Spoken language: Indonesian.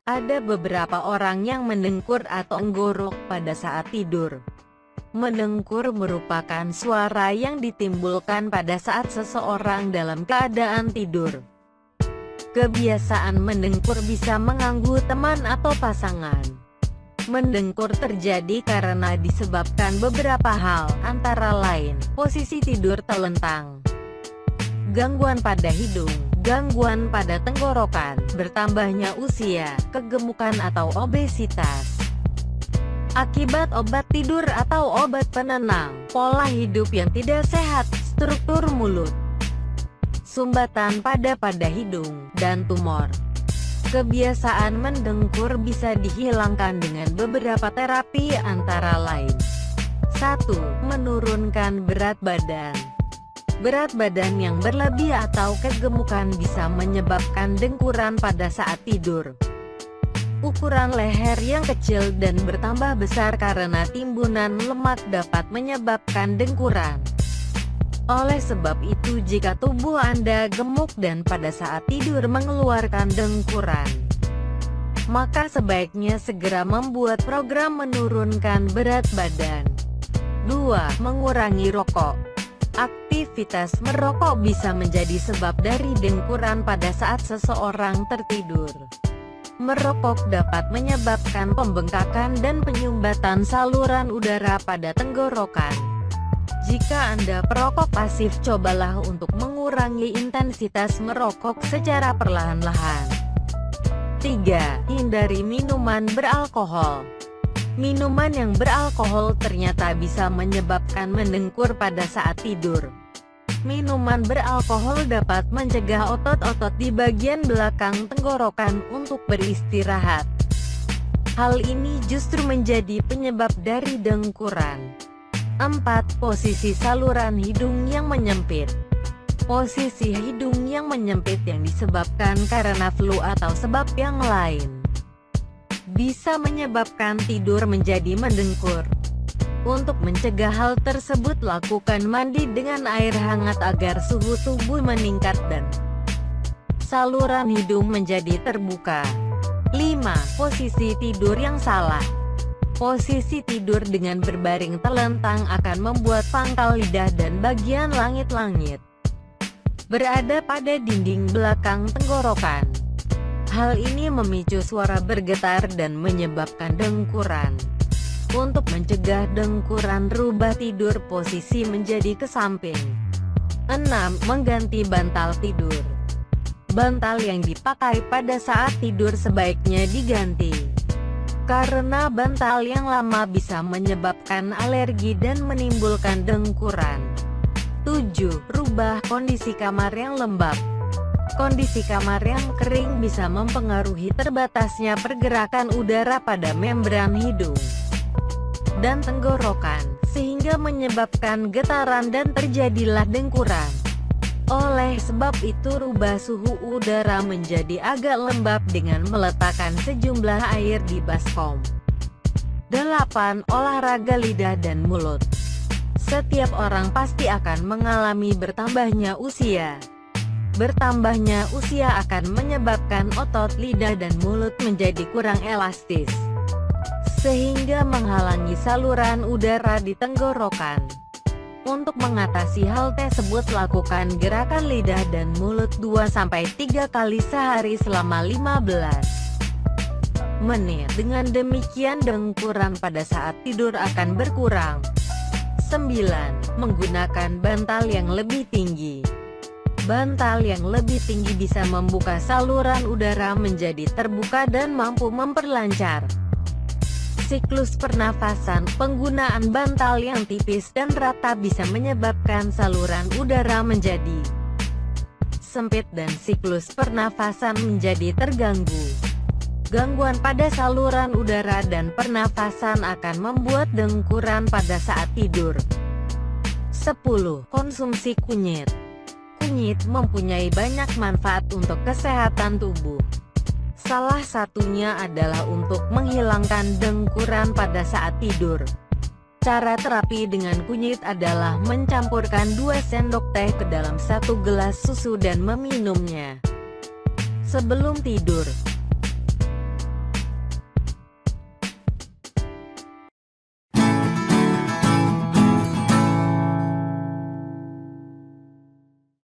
Ada beberapa orang yang mendengkur atau enggorok pada saat tidur. Mendengkur merupakan suara yang ditimbulkan pada saat seseorang dalam keadaan tidur. Kebiasaan mendengkur bisa mengganggu teman atau pasangan. Mendengkur terjadi karena disebabkan beberapa hal, antara lain, posisi tidur telentang, gangguan pada hidung, gangguan pada tenggorokan, bertambahnya usia, kegemukan atau obesitas. Akibat obat tidur atau obat penenang, pola hidup yang tidak sehat, struktur mulut, sumbatan pada hidung, dan tumor. Kebiasaan mendengkur bisa dihilangkan dengan beberapa terapi antara lain. 1. Menurunkan berat badan. Berat badan yang berlebih atau kegemukan bisa menyebabkan dengkuran pada saat tidur. Ukuran leher yang kecil dan bertambah besar karena timbunan lemak dapat menyebabkan dengkuran. Oleh sebab itu, jika tubuh Anda gemuk dan pada saat tidur mengeluarkan dengkuran, maka sebaiknya segera membuat program menurunkan berat badan. 2. Mengurangi rokok. Aktivitas merokok bisa menjadi sebab dari dengkuran pada saat seseorang tertidur. Merokok dapat menyebabkan pembengkakan dan penyumbatan saluran udara pada tenggorokan. Jika Anda perokok pasif, cobalah untuk mengurangi intensitas merokok secara perlahan-lahan. 3. Hindari minuman beralkohol. Minuman yang beralkohol ternyata bisa menyebabkan mendengkur pada saat tidur. Minuman beralkohol dapat mencegah otot-otot di bagian belakang tenggorokan untuk beristirahat. Hal ini justru menjadi penyebab dari dengkuran. 4. Posisi saluran hidung yang menyempit. Posisi hidung yang menyempit yang disebabkan karena flu atau sebab yang lain bisa menyebabkan tidur menjadi mendengkur. Untuk mencegah hal tersebut, lakukan mandi dengan air hangat agar suhu tubuh meningkat dan saluran hidung menjadi terbuka. 5. Posisi tidur yang salah. Posisi tidur dengan berbaring telentang akan membuat pangkal lidah dan bagian langit-langit berada pada dinding belakang tenggorokan. Hal ini memicu suara bergetar dan menyebabkan dengkuran. Untuk mencegah dengkuran, rubah tidur posisi menjadi ke samping. 6. Mengganti bantal tidur. Bantal yang dipakai pada saat tidur sebaiknya diganti, karena bantal yang lama bisa menyebabkan alergi dan menimbulkan dengkuran. 7. Rubah kondisi kamar yang lembab. Kondisi kamar yang kering bisa mempengaruhi terbatasnya pergerakan udara pada membran hidung dan tenggorokan, sehingga menyebabkan getaran dan terjadilah dengkuran. Oleh sebab itu, rubah suhu udara menjadi agak lembab dengan meletakkan sejumlah air di baskom. 8. Olahraga lidah dan mulut. Setiap orang pasti akan mengalami bertambahnya usia. Bertambahnya usia akan menyebabkan otot lidah dan mulut menjadi kurang elastis, sehingga menghalangi saluran udara di tenggorokan. Untuk mengatasi hal tersebut, lakukan gerakan lidah dan mulut 2-3 kali sehari selama 15 menit. Dengan demikian, dengkuran pada saat tidur akan berkurang. 9. Menggunakan bantal yang lebih tinggi. Bantal yang lebih tinggi bisa membuka saluran udara menjadi terbuka dan mampu memperlancar siklus pernafasan. Penggunaan bantal yang tipis dan rata bisa menyebabkan saluran udara menjadi sempit dan siklus pernafasan menjadi terganggu. Gangguan pada saluran udara dan pernafasan akan membuat dengkuran pada saat tidur. 10. Konsumsi kunyit. Kunyit mempunyai banyak manfaat untuk kesehatan tubuh. Salah satunya adalah untuk menghilangkan dengkuran pada saat tidur. Cara terapi dengan kunyit adalah mencampurkan 2 sendok teh ke dalam 1 gelas susu dan meminumnya sebelum tidur.